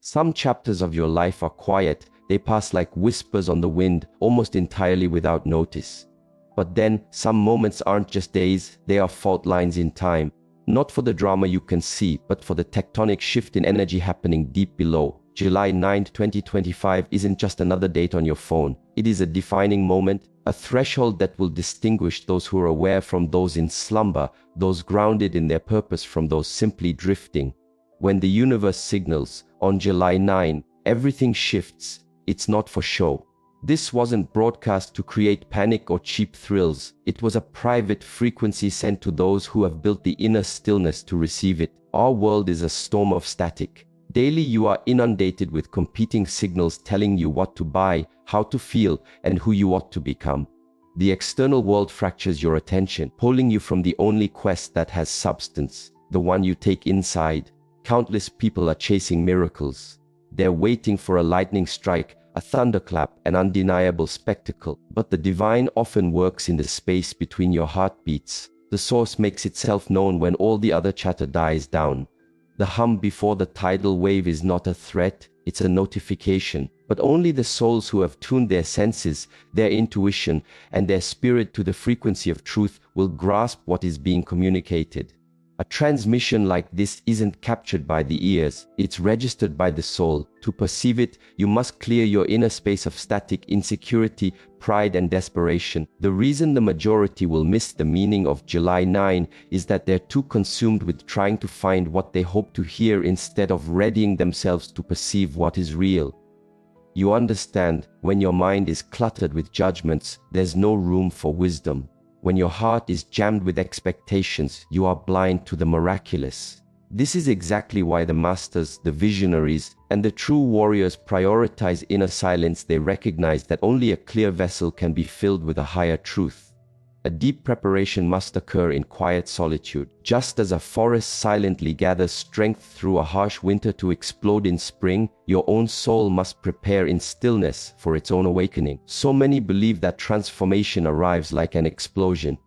Some chapters of your life are quiet, they pass like whispers on the wind, almost entirely without notice. But then, some moments aren't just days, they are fault lines in time. Not for the drama you can see, but for the tectonic shift in energy happening deep below. July 9, 2025 isn't just another date on your phone. It is a defining moment, a threshold that will distinguish those who are aware from those in slumber, those grounded in their purpose from those simply drifting. When the universe signals, on July 9, everything shifts. It's not for show. This wasn't broadcast to create panic or cheap thrills. It was a private frequency sent to those who have built the inner stillness to receive it. Our world is a storm of static. Daily you are inundated with competing signals telling you what to buy, how to feel, and who you ought to become. The external world fractures your attention, pulling you from the only quest that has substance, the one you take inside. Countless people are chasing miracles. They're waiting for a lightning strike, a thunderclap, an undeniable spectacle. But the divine often works in the space between your heartbeats. The source makes itself known when all the other chatter dies down. The hum before the tidal wave is not a threat, it's a notification. But only the souls who have tuned their senses, their intuition, and their spirit to the frequency of truth will grasp what is being communicated. A transmission like this isn't captured by the ears, it's registered by the soul. To perceive it, you must clear your inner space of static insecurity, pride, and desperation. The reason the majority will miss the meaning of July 9 is that they're too consumed with trying to find what they hope to hear instead of readying themselves to perceive what is real. You understand, when your mind is cluttered with judgments, there's no room for wisdom. When your heart is jammed with expectations, you are blind to the miraculous. This is exactly why the masters, the visionaries, and the true warriors prioritize inner silence. They recognize that only a clear vessel can be filled with a higher truth. A deep preparation must occur in quiet solitude. Just as a forest silently gathers strength through a harsh winter to explode in spring, your own soul must prepare in stillness for its own awakening. So many believe that transformation arrives like an explosion.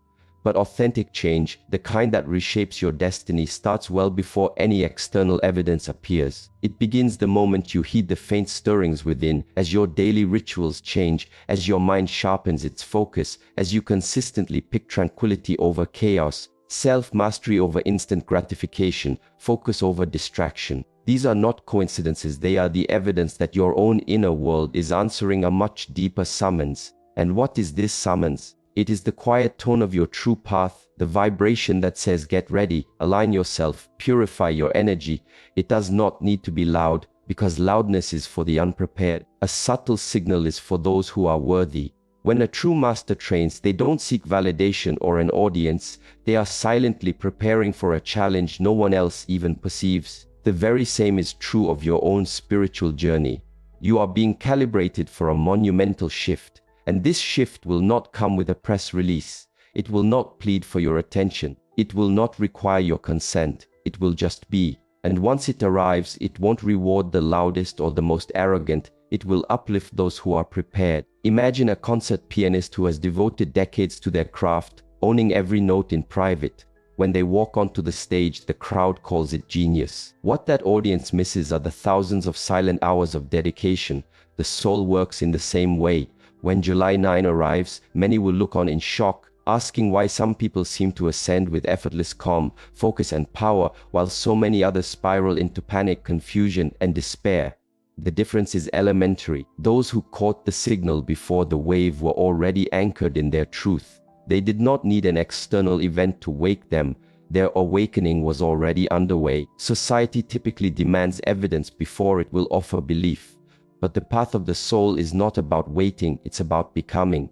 But authentic change, the kind that reshapes your destiny, starts well before any external evidence appears. It begins the moment you heed the faint stirrings within, as your daily rituals change, as your mind sharpens its focus, as you consistently pick tranquility over chaos, self-mastery over instant gratification, focus over distraction. These are not coincidences, they are the evidence that your own inner world is answering a much deeper summons. And what is this summons? It is the quiet tone of your true path, the vibration that says get ready, align yourself, purify your energy. It does not need to be loud, because loudness is for the unprepared. A subtle signal is for those who are worthy. When a true master trains, they don't seek validation or an audience. They are silently preparing for a challenge no one else even perceives. The very same is true of your own spiritual journey. You are being calibrated for a monumental shift. And this shift will not come with a press release. It will not plead for your attention. It will not require your consent. It will just be. And once it arrives, it won't reward the loudest or the most arrogant. It will uplift those who are prepared. Imagine a concert pianist who has devoted decades to their craft, owning every note in private. When they walk onto the stage, the crowd calls it genius. What that audience misses are the thousands of silent hours of dedication. The soul works in the same way. When July 9 arrives, many will look on in shock, asking why some people seem to ascend with effortless calm, focus, and power, while so many others spiral into panic, confusion, and despair. The difference is elementary. Those who caught the signal before the wave were already anchored in their truth. They did not need an external event to wake them. Their awakening was already underway. Society typically demands evidence before it will offer belief. But the path of the soul is not about waiting, it's about becoming.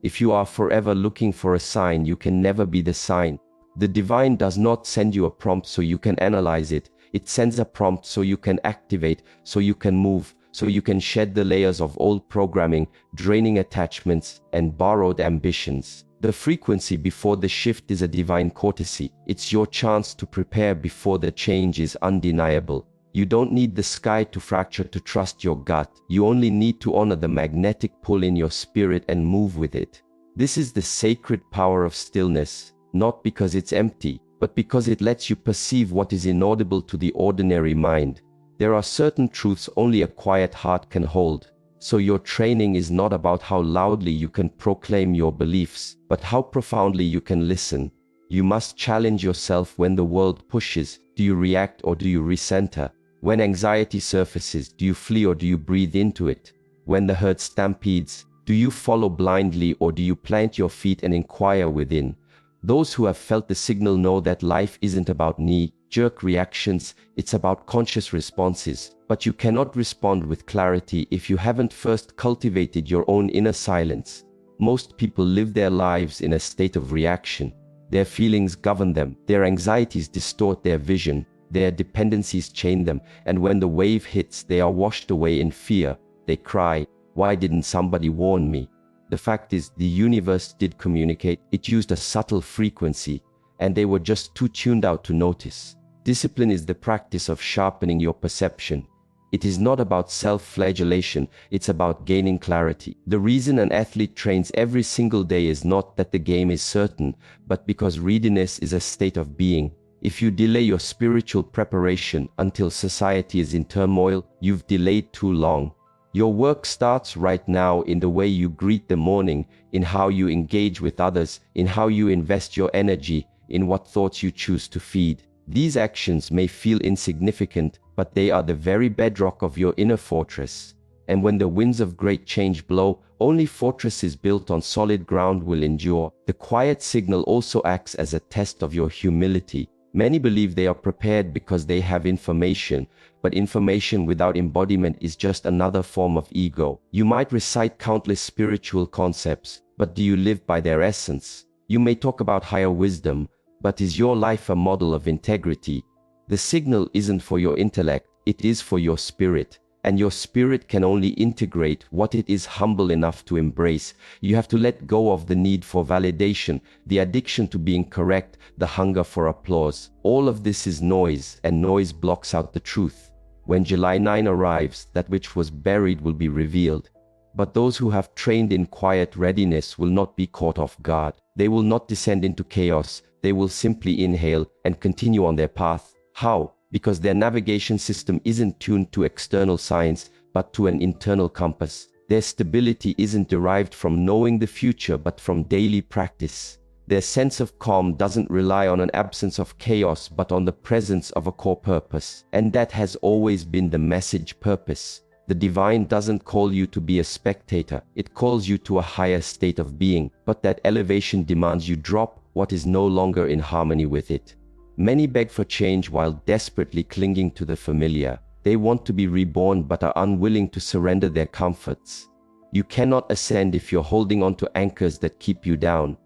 If you are forever looking for a sign, you can never be the sign. The divine does not send you a prompt so you can analyze it. It sends a prompt so you can activate, so you can move, so you can shed the layers of old programming, draining attachments, and borrowed ambitions. The frequency before the shift is a divine courtesy. It's your chance to prepare before the change is undeniable. You don't need the sky to fracture to trust your gut. You only need to honor the magnetic pull in your spirit and move with it. This is the sacred power of stillness, not because it's empty, but because it lets you perceive what is inaudible to the ordinary mind. There are certain truths only a quiet heart can hold. So your training is not about how loudly you can proclaim your beliefs, but how profoundly you can listen. You must challenge yourself when the world pushes. Do you react or do you recenter? When anxiety surfaces, do you flee or do you breathe into it? When the herd stampedes, do you follow blindly or do you plant your feet and inquire within? Those who have felt the signal know that life isn't about knee-jerk reactions, it's about conscious responses. But you cannot respond with clarity if you haven't first cultivated your own inner silence. Most people live their lives in a state of reaction. Their feelings govern them, their anxieties distort their vision, their dependencies chain them, and when the wave hits, they are washed away in fear. They cry, "Why didn't somebody warn me?" The fact is, the universe did communicate. It used a subtle frequency, and they were just too tuned out to notice. Discipline is the practice of sharpening your perception. It is not about self-flagellation, it's about gaining clarity. The reason an athlete trains every single day is not that the game is certain, but because readiness is a state of being. If you delay your spiritual preparation until society is in turmoil, you've delayed too long. Your work starts right now in the way you greet the morning, in how you engage with others, in how you invest your energy, in what thoughts you choose to feed. These actions may feel insignificant, but they are the very bedrock of your inner fortress. And when the winds of great change blow, only fortresses built on solid ground will endure. The quiet signal also acts as a test of your humility. Many believe they are prepared because they have information, but information without embodiment is just another form of ego. You might recite countless spiritual concepts, but do you live by their essence? You may talk about higher wisdom, but is your life a model of integrity? The signal isn't for your intellect, it is for your spirit. And your spirit can only integrate what it is humble enough to embrace. You have to let go of the need for validation, the addiction to being correct, the hunger for applause. All of this is noise, and noise blocks out the truth. When July 9 arrives, that which was buried will be revealed. But those who have trained in quiet readiness will not be caught off guard. They will not descend into chaos. They will simply inhale and continue on their path. How? Because their navigation system isn't tuned to external science, but to an internal compass. Their stability isn't derived from knowing the future, but from daily practice. Their sense of calm doesn't rely on an absence of chaos, but on the presence of a core purpose. And that has always been the message: purpose. The divine doesn't call you to be a spectator, it calls you to a higher state of being, but that elevation demands you drop what is no longer in harmony with it. Many beg for change while desperately clinging to the familiar. They want to be reborn but are unwilling to surrender their comforts. You cannot ascend if you're holding on to anchors that keep you down.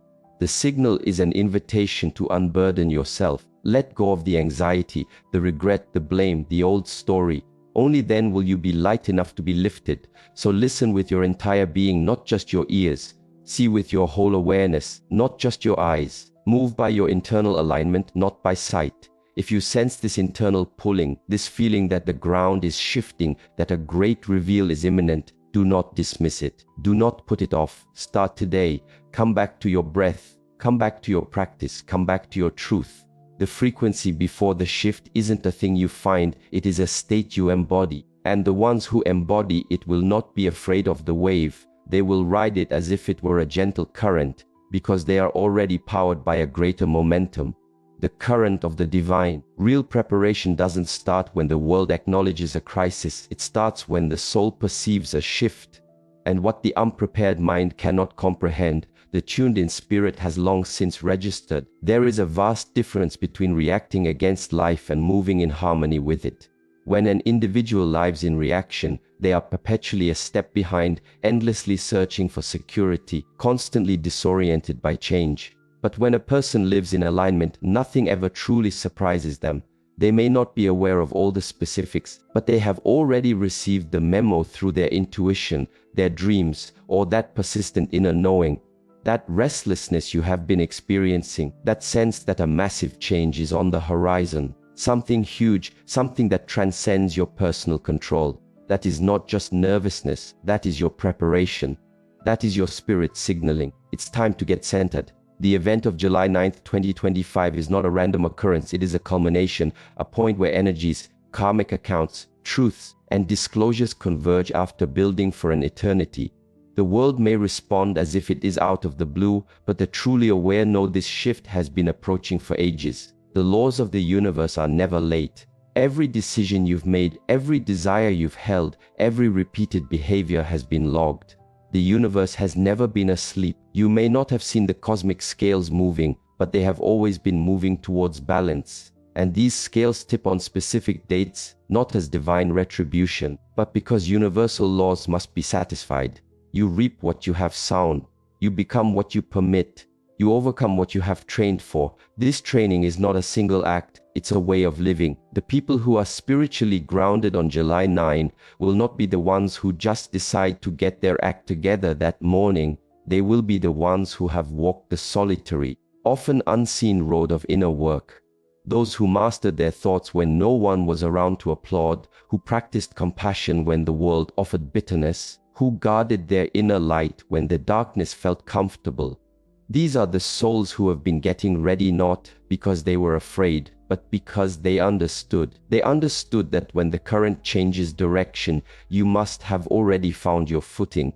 The signal is an invitation to unburden yourself. Let go of the anxiety, the regret, the blame, the old story. Only then will you be light enough to be lifted. So listen with your entire being, not just your ears. See with your whole awareness, not just your eyes. Move by your internal alignment, not by sight. If you sense this internal pulling, this feeling that the ground is shifting, that a great reveal is imminent, do not dismiss it. Do not put it off. Start today. Come back to your breath. Come back to your practice. Come back to your truth. The frequency before the shift isn't a thing you find, it is a state you embody. And the ones who embody it will not be afraid of the wave. They will ride it as if it were a gentle current, because they are already powered by a greater momentum, the current of the divine. Real preparation doesn't start when the world acknowledges a crisis, it starts when the soul perceives a shift. And what the unprepared mind cannot comprehend, the tuned-in spirit has long since registered. There is a vast difference between reacting against life and moving in harmony with it. When an individual lives in reaction, they are perpetually a step behind, endlessly searching for security, constantly disoriented by change. But when a person lives in alignment, nothing ever truly surprises them. They may not be aware of all the specifics, but they have already received the memo through their intuition, their dreams, or that persistent inner knowing. That restlessness you have been experiencing, that sense that a massive change is on the horizon. Something huge, something that transcends your personal control. That is not just nervousness, that is your preparation. That is your spirit signaling. It's time to get centered. The event of July 9th, 2025 is not a random occurrence, it is a culmination, a point where energies, karmic accounts, truths, and disclosures converge after building for an eternity. The world may respond as if it is out of the blue, but the truly aware know this shift has been approaching for ages. The laws of the universe are never late. Every decision you've made, every desire you've held, every repeated behavior has been logged. The universe has never been asleep. You may not have seen the cosmic scales moving, but they have always been moving towards balance. And these scales tip on specific dates, not as divine retribution, but because universal laws must be satisfied. You reap what you have sown. You become what you permit. You overcome what you have trained for. This training is not a single act, it's a way of living. The people who are spiritually grounded on July 9 will not be the ones who just decide to get their act together that morning. They will be the ones who have walked the solitary, often unseen road of inner work. Those who mastered their thoughts when no one was around to applaud, who practiced compassion when the world offered bitterness, who guarded their inner light when the darkness felt comfortable. These are the souls who have been getting ready not because they were afraid, but because they understood. They understood that when the current changes direction, you must have already found your footing.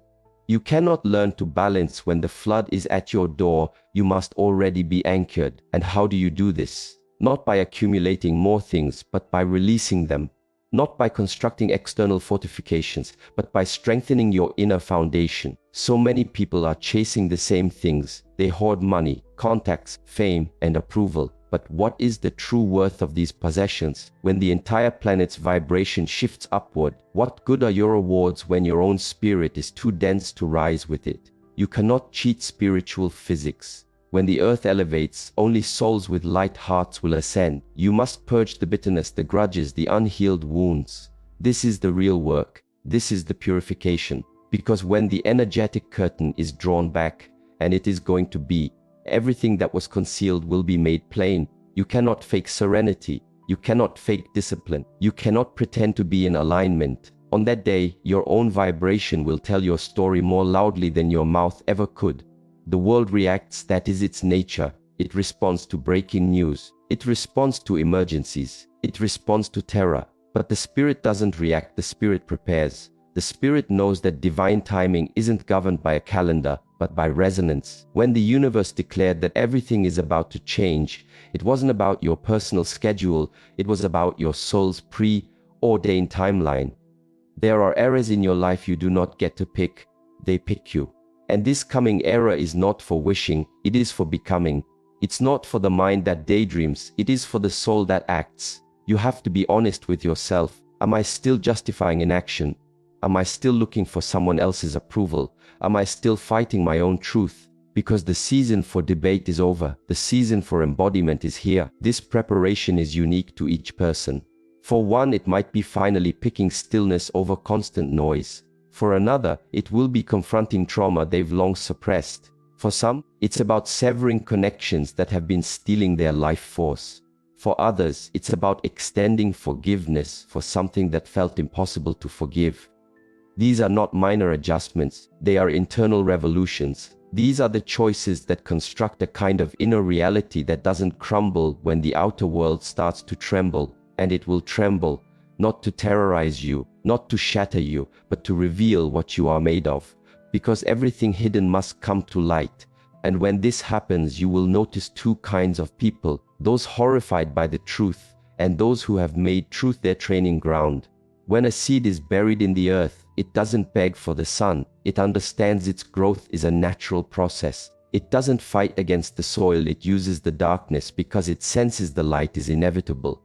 You cannot learn to balance when the flood is at your door. You must already be anchored. And how do you do this? Not by accumulating more things, but by releasing them. Not by constructing external fortifications, but by strengthening your inner foundation. So many people are chasing the same things. They hoard money, contacts, fame, and approval. But what is the true worth of these possessions when the entire planet's vibration shifts upward? What good are your rewards when your own spirit is too dense to rise with it? You cannot cheat spiritual physics. When the earth elevates, only souls with light hearts will ascend. You must purge the bitterness, the grudges, the unhealed wounds. This is the real work. This is the purification. Because when the energetic curtain is drawn back, and it is going to be, everything that was concealed will be made plain. You cannot fake serenity. You cannot fake discipline. You cannot pretend to be in alignment. On that day, your own vibration will tell your story more loudly than your mouth ever could. The world reacts, that is its nature. It responds to breaking news. It responds to emergencies. It responds to terror. But the spirit doesn't react, the spirit prepares. The spirit knows that divine timing isn't governed by a calendar, but by resonance. When the universe declared that everything is about to change, it wasn't about your personal schedule, it was about your soul's pre-ordained timeline. There are eras in your life you do not get to pick, they pick you. And this coming era is not for wishing, it is for becoming. It's not for the mind that daydreams, it is for the soul that acts. You have to be honest with yourself. Am I still justifying inaction? Am I still looking for someone else's approval? Am I still fighting my own truth? Because the season for debate is over. The season for embodiment is here. This preparation is unique to each person. For one, it might be finally picking stillness over constant noise. For another, it will be confronting trauma they've long suppressed. For some, it's about severing connections that have been stealing their life force. For others, it's about extending forgiveness for something that felt impossible to forgive. These are not minor adjustments, they are internal revolutions. These are the choices that construct a kind of inner reality that doesn't crumble when the outer world starts to tremble, and it will tremble, not to terrorize you, not to shatter you, but to reveal what you are made of. Because everything hidden must come to light. And when this happens, you will notice two kinds of people, those horrified by the truth, and those who have made truth their training ground. When a seed is buried in the earth, it doesn't beg for the sun. It understands its growth is a natural process. It doesn't fight against the soil, it uses the darkness because it senses the light is inevitable.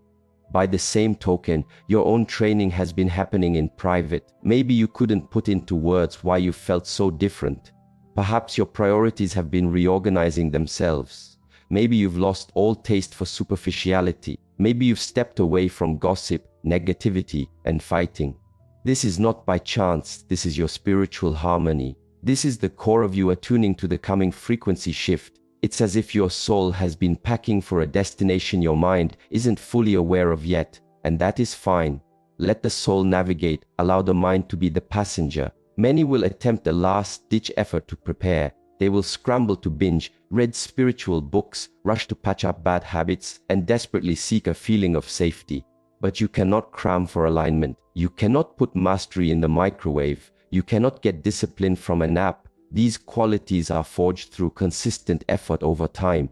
By the same token, your own training has been happening in private. Maybe you couldn't put into words why you felt so different. Perhaps your priorities have been reorganizing themselves. Maybe you've lost all taste for superficiality. Maybe you've stepped away from gossip, negativity, and fighting. This is not by chance, this is your spiritual harmony. This is the core of you attuning to the coming frequency shift. It's as if your soul has been packing for a destination your mind isn't fully aware of yet, and that is fine. Let the soul navigate, allow the mind to be the passenger. Many will attempt a last-ditch effort to prepare. They will scramble to binge, read spiritual books, rush to patch up bad habits, and desperately seek a feeling of safety. But you cannot cram for alignment. You cannot put mastery in the microwave. You cannot get discipline from a nap. These qualities are forged through consistent effort over time.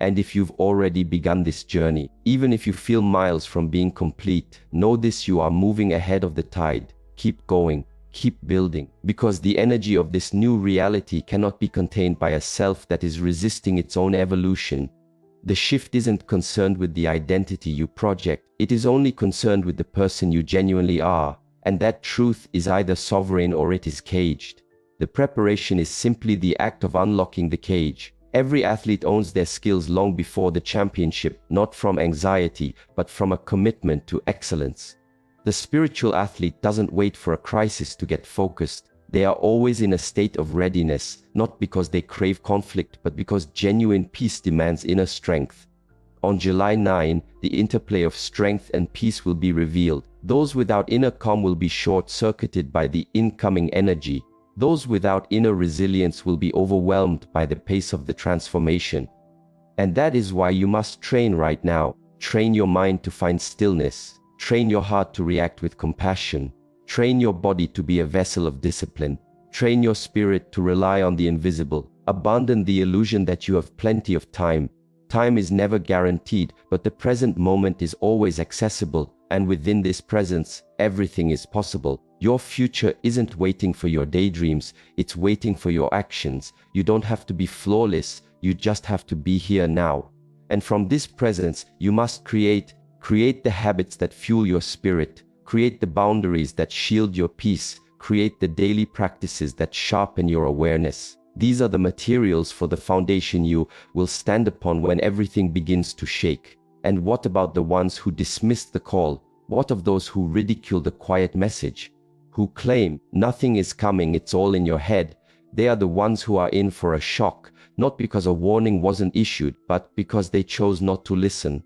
And if you've already begun this journey, even if you feel miles from being complete, know this: you are moving ahead of the tide. Keep going, keep building, because the energy of this new reality cannot be contained by a self that is resisting its own evolution. The shift isn't concerned with the identity you project, it is only concerned with the person you genuinely are, and that truth is either sovereign or it is caged. The preparation is simply the act of unlocking the cage. Every athlete owns their skills long before the championship, not from anxiety, but from a commitment to excellence. The spiritual athlete doesn't wait for a crisis to get focused. They are always in a state of readiness, not because they crave conflict, but because genuine peace demands inner strength. On July 9, the interplay of strength and peace will be revealed. Those without inner calm will be short-circuited by the incoming energy. Those without inner resilience will be overwhelmed by the pace of the transformation. And that is why you must train right now. Train your mind to find stillness. Train your heart to react with compassion. Train your body to be a vessel of discipline. Train your spirit to rely on the invisible. Abandon the illusion that you have plenty of time. Time is never guaranteed, but the present moment is always accessible, and within this presence, everything is possible. Your future isn't waiting for your daydreams, it's waiting for your actions. You don't have to be flawless, you just have to be here now. And from this presence, you must create the habits that fuel your spirit, create the boundaries that shield your peace, create the daily practices that sharpen your awareness. These are the materials for the foundation you will stand upon when everything begins to shake. And what about the ones who dismiss the call? What of those who ridicule the quiet message? Who claim nothing is coming, it's all in your head? They are the ones who are in for a shock, not because a warning wasn't issued, but because they chose not to listen.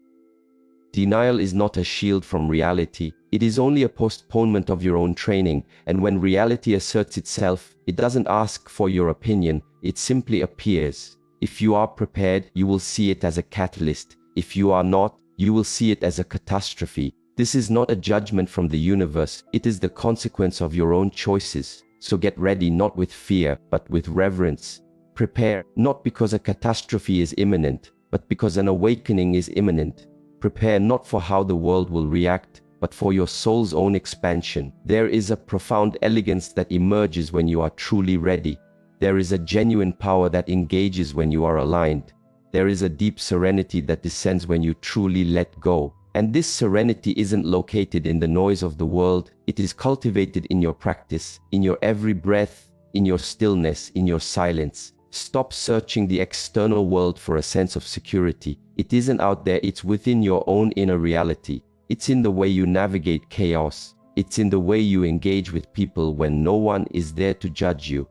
Denial is not a shield from reality. It is only a postponement of your own training, and when reality asserts itself, it doesn't ask for your opinion, it simply appears. If you are prepared, you will see it as a catalyst. If you are not, you will see it as a catastrophe. This is not a judgment from the universe, it is the consequence of your own choices. So get ready, not with fear, but with reverence. Prepare, not because a catastrophe is imminent, but because an awakening is imminent. Prepare not for how the world will react, but for your soul's own expansion. There is a profound elegance that emerges when you are truly ready. There is a genuine power that engages when you are aligned. There is a deep serenity that descends when you truly let go. And this serenity isn't located in the noise of the world, it is cultivated in your practice, in your every breath, in your stillness, in your silence. Stop searching the external world for a sense of security. It isn't out there, it's within your own inner reality. It's in the way you navigate chaos. It's in the way you engage with people when no one is there to judge you.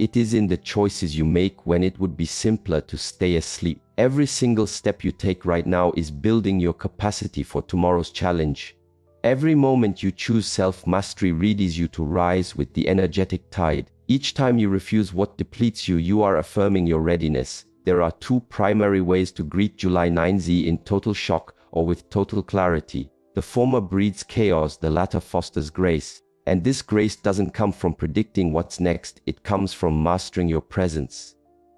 It is in the choices you make when it would be simpler to stay asleep. Every single step you take right now is building your capacity for tomorrow's challenge. Every moment you choose self-mastery readies you to rise with the energetic tide. Each time you refuse what depletes you, you are affirming your readiness. There are two primary ways to greet July 9Z: in total shock or with total clarity. The former breeds chaos, the latter fosters grace. And this grace doesn't come from predicting what's next, it comes from mastering your presence.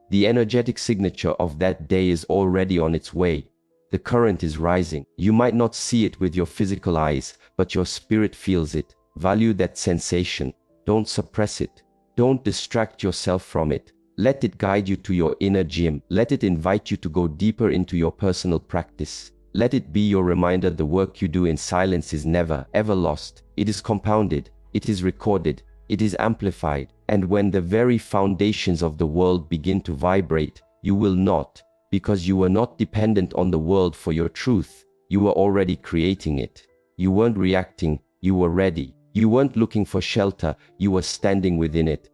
The energetic signature of that day is already on its way. The current is rising. You might not see it with your physical eyes, but your spirit feels it. Value that sensation. Don't suppress it. Don't distract yourself from it. Let it guide you to your inner gym. Let it invite you to go deeper into your personal practice. Let it be your reminder the work you do in silence is never, ever lost. It is compounded. It is recorded. It is amplified. And when the very foundations of the world begin to vibrate, you will not, because you were not dependent on the world for your truth. You were already creating it. You weren't reacting. You were ready. You weren't looking for shelter. You were standing within it.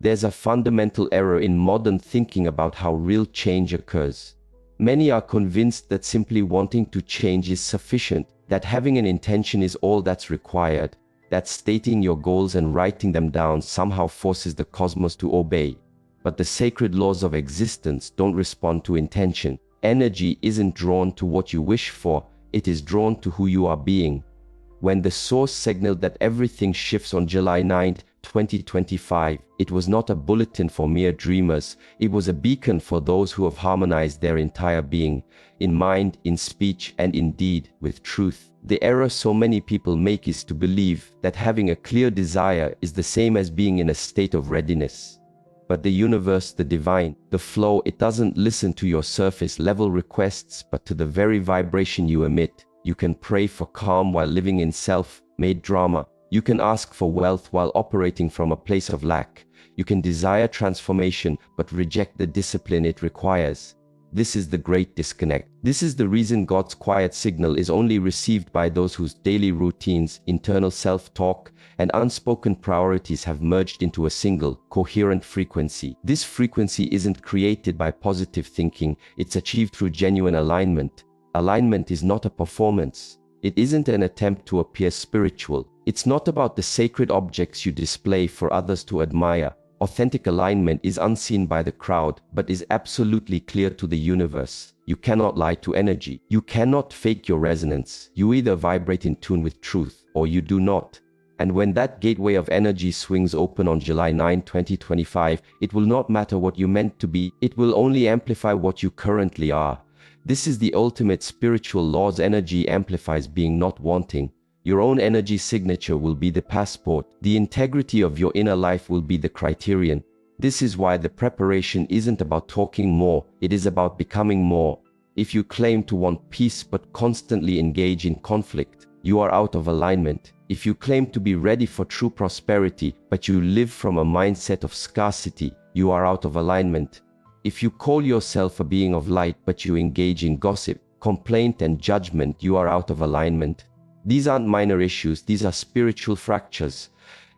There's a fundamental error in modern thinking about how real change occurs. Many are convinced that simply wanting to change is sufficient, that having an intention is all that's required, that stating your goals and writing them down somehow forces the cosmos to obey. But the sacred laws of existence don't respond to intention. Energy isn't drawn to what you wish for, it is drawn to who you are being. When the source signaled that everything shifts on July 9, 2025, it was not a bulletin for mere dreamers, it was a beacon for those who have harmonized their entire being, in mind, in speech, and in deed, with truth. The error so many people make is to believe that having a clear desire is the same as being in a state of readiness. But the universe, the divine, the flow, it doesn't listen to your surface level requests, but to the very vibration you emit. You can pray for calm while living in self-made drama. You can ask for wealth while operating from a place of lack. You can desire transformation but reject the discipline it requires. This is the great disconnect. This is the reason God's quiet signal is only received by those whose daily routines, internal self-talk, and unspoken priorities have merged into a single, coherent frequency. This frequency isn't created by positive thinking, it's achieved through genuine alignment. Alignment is not a performance. It isn't an attempt to appear spiritual. It's not about the sacred objects you display for others to admire. Authentic alignment is unseen by the crowd, but is absolutely clear to the universe. You cannot lie to energy. You cannot fake your resonance. You either vibrate in tune with truth, or you do not. And when that gateway of energy swings open on July 9, 2025, it will not matter what you meant to be. It will only amplify what you currently are. This is the ultimate spiritual law's energy amplifies being not wanting. Your own energy signature will be the passport. The integrity of your inner life will be the criterion. This is why the preparation isn't about talking more, it is about becoming more. If you claim to want peace but constantly engage in conflict, you are out of alignment. If you claim to be ready for true prosperity, but you live from a mindset of scarcity, you are out of alignment. If you call yourself a being of light but you engage in gossip, complaint and judgment, you are out of alignment. These aren't minor issues, these are spiritual fractures.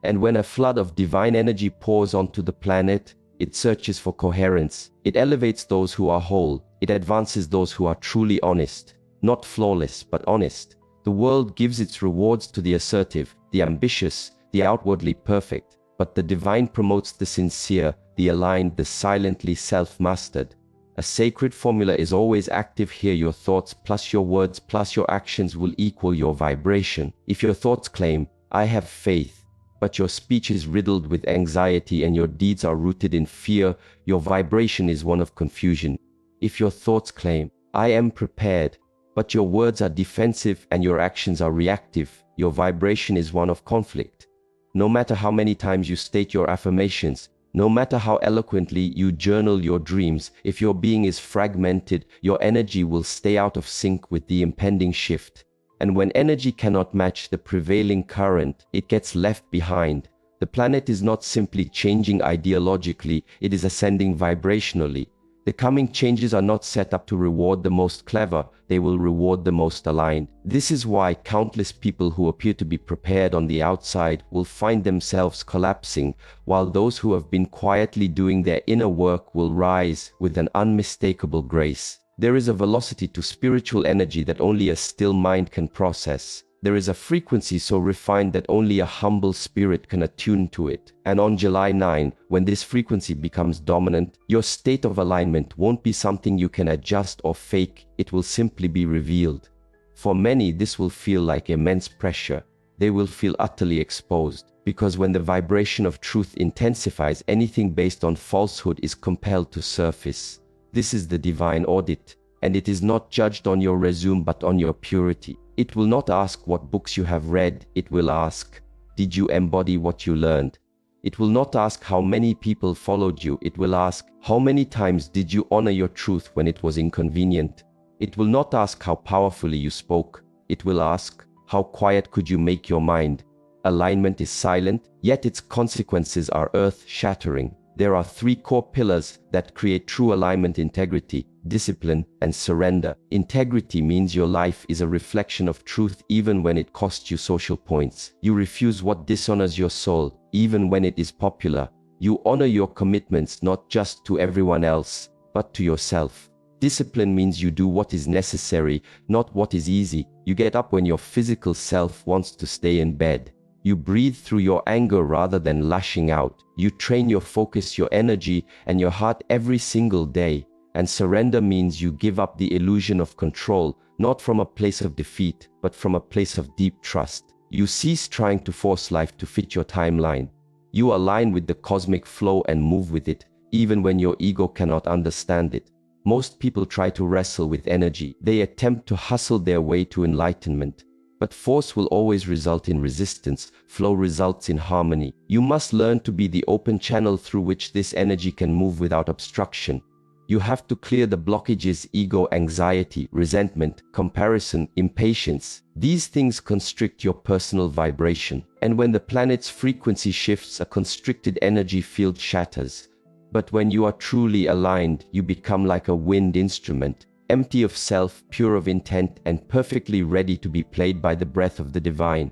And when a flood of divine energy pours onto the planet, it searches for coherence. It elevates those who are whole. It advances those who are truly honest. Not flawless, but honest. The world gives its rewards to the assertive, the ambitious, the outwardly perfect. But the divine promotes the sincere, the aligned, the silently self-mastered. A sacred formula is always active here. Your thoughts plus your words plus your actions will equal your vibration. If your thoughts claim, I have faith, but your speech is riddled with anxiety and your deeds are rooted in fear, your vibration is one of confusion. If your thoughts claim, I am prepared, but your words are defensive and your actions are reactive, your vibration is one of conflict. No matter how many times you state your affirmations, no matter how eloquently you journal your dreams, if your being is fragmented, your energy will stay out of sync with the impending shift. And when energy cannot match the prevailing current, it gets left behind. The planet is not simply changing ideologically, it is ascending vibrationally. The coming changes are not set up to reward the most clever, they will reward the most aligned. This is why countless people who appear to be prepared on the outside will find themselves collapsing, while those who have been quietly doing their inner work will rise with an unmistakable grace. There is a velocity to spiritual energy that only a still mind can process. There is a frequency so refined that only a humble spirit can attune to it. And on July 9, when this frequency becomes dominant, your state of alignment won't be something you can adjust or fake, it will simply be revealed. For many, this will feel like immense pressure. They will feel utterly exposed, because when the vibration of truth intensifies, anything based on falsehood is compelled to surface. This is the divine audit, and it is not judged on your resume but on your purity. It will not ask what books you have read, it will ask, did you embody what you learned? It will not ask how many people followed you, it will ask, how many times did you honor your truth when it was inconvenient? It will not ask how powerfully you spoke, it will ask, how quiet could you make your mind? Alignment is silent, yet its consequences are earth-shattering. There are three core pillars that create true alignment: integrity, discipline, and surrender. Integrity means your life is a reflection of truth even when it costs you social points. You refuse what dishonors your soul, even when it is popular. You honor your commitments not just to everyone else, but to yourself. Discipline means you do what is necessary, not what is easy. You get up when your physical self wants to stay in bed. You breathe through your anger rather than lashing out. You train your focus, your energy, and your heart every single day. And surrender means you give up the illusion of control, not from a place of defeat, but from a place of deep trust. You cease trying to force life to fit your timeline. You align with the cosmic flow and move with it, even when your ego cannot understand it. Most people try to wrestle with energy. They attempt to hustle their way to enlightenment. But force will always result in resistance. Flow results in harmony. You must learn to be the open channel through which this energy can move without obstruction. You have to clear the blockages: ego, anxiety, resentment, comparison, impatience. These things constrict your personal vibration. And when the planet's frequency shifts, a constricted energy field shatters. But when you are truly aligned, you become like a wind instrument, empty of self, pure of intent, and perfectly ready to be played by the breath of the divine.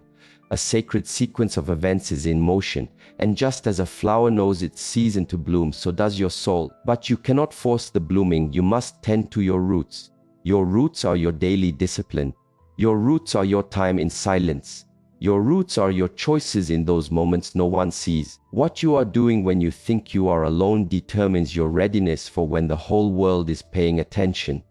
A sacred sequence of events is in motion, and just as a flower knows its season to bloom, so does your soul. But you cannot force the blooming. You must tend to your roots. Your roots are your daily discipline. Your roots are your time in silence. Your roots are your choices in those moments no one sees. What you are doing when you think you are alone determines your readiness for when the whole world is paying attention.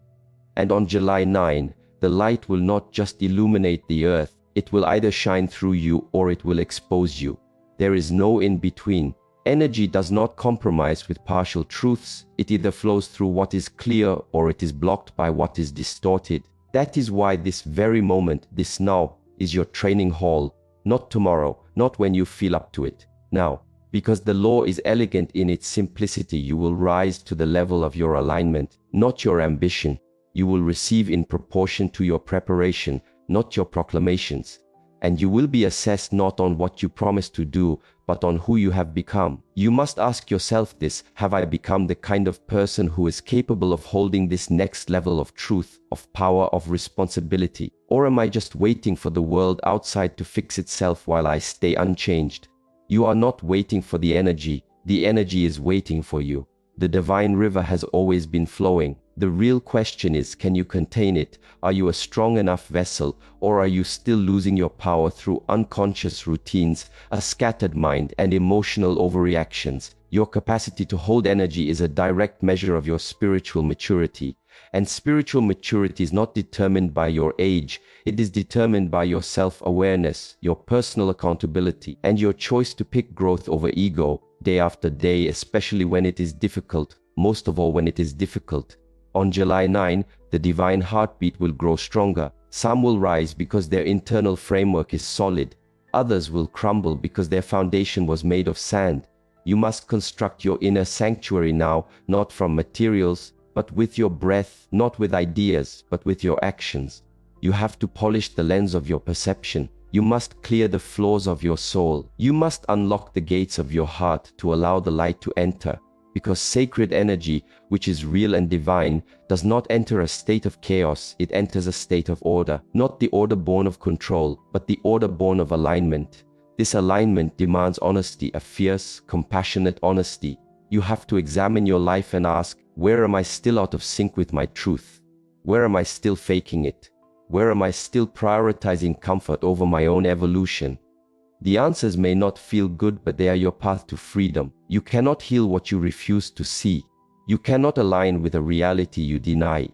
And on July 9, the light will not just illuminate the earth, it will either shine through you or it will expose you. There is no in between. Energy does not compromise with partial truths. It either flows through what is clear or it is blocked by what is distorted. That is why this very moment, this now, is your training hall. Not tomorrow, not when you feel up to it. Now. Because the law is elegant in its simplicity, you will rise to the level of your alignment, not your ambition. You will receive in proportion to your preparation, not your proclamations. And you will be assessed not on what you promised to do, but on who you have become. You must ask yourself this: have I become the kind of person who is capable of holding this next level of truth, of power, of responsibility? Or am I just waiting for the world outside to fix itself while I stay unchanged? You are not waiting for the energy is waiting for you. The divine river has always been flowing. The real question is, can you contain it? Are you a strong enough vessel, or are you still losing your power through unconscious routines, a scattered mind, and emotional overreactions? Your capacity to hold energy is a direct measure of your spiritual maturity. And spiritual maturity is not determined by your age. It is determined by your self-awareness, your personal accountability, and your choice to pick growth over ego, day after day, especially when it is difficult, most of all when it is difficult. On July 9, the divine heartbeat will grow stronger. Some will rise because their internal framework is solid. Others will crumble because their foundation was made of sand. You must construct your inner sanctuary now, not from materials, but with your breath, not with ideas, but with your actions. You have to polish the lens of your perception. You must clear the flaws of your soul. You must unlock the gates of your heart to allow the light to enter. Because sacred energy, which is real and divine, does not enter a state of chaos, it enters a state of order. Not the order born of control, but the order born of alignment. This alignment demands honesty, a fierce, compassionate honesty. You have to examine your life and ask, where am I still out of sync with my truth? Where am I still faking it? Where am I still prioritizing comfort over my own evolution? The answers may not feel good, but they are your path to freedom. You cannot heal what you refuse to see. You cannot align with a reality you deny.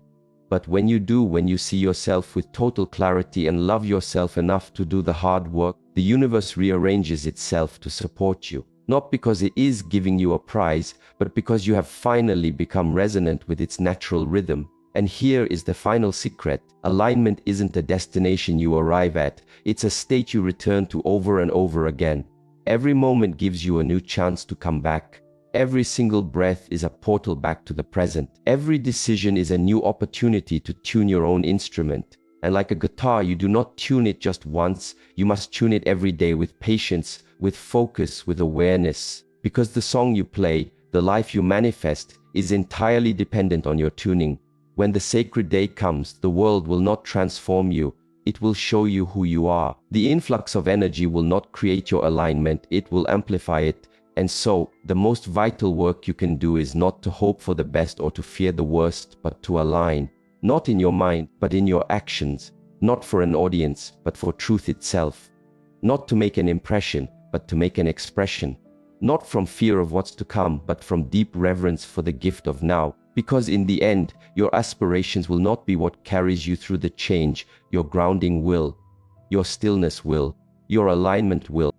But when you do, when you see yourself with total clarity and love yourself enough to do the hard work, the universe rearranges itself to support you. Not because it is giving you a prize, but because you have finally become resonant with its natural rhythm. And here is the final secret. Alignment isn't a destination you arrive at. It's a state you return to over and over again. Every moment gives you a new chance to come back. Every single breath is a portal back to the present. Every decision is a new opportunity to tune your own instrument. And like a guitar, you do not tune it just once. You must tune it every day with patience, with focus, with awareness. Because the song you play, the life you manifest, is entirely dependent on your tuning. When the sacred day comes, the world will not transform you. It will show you who you are. The influx of energy will not create your alignment. It will amplify it. And so, the most vital work you can do is not to hope for the best or to fear the worst, but to align. Not in your mind, but in your actions. Not for an audience, but for truth itself. Not to make an impression, but to make an expression. Not from fear of what's to come, but from deep reverence for the gift of now. Because in the end, your aspirations will not be what carries you through the change. Your grounding will, your stillness will, your alignment will.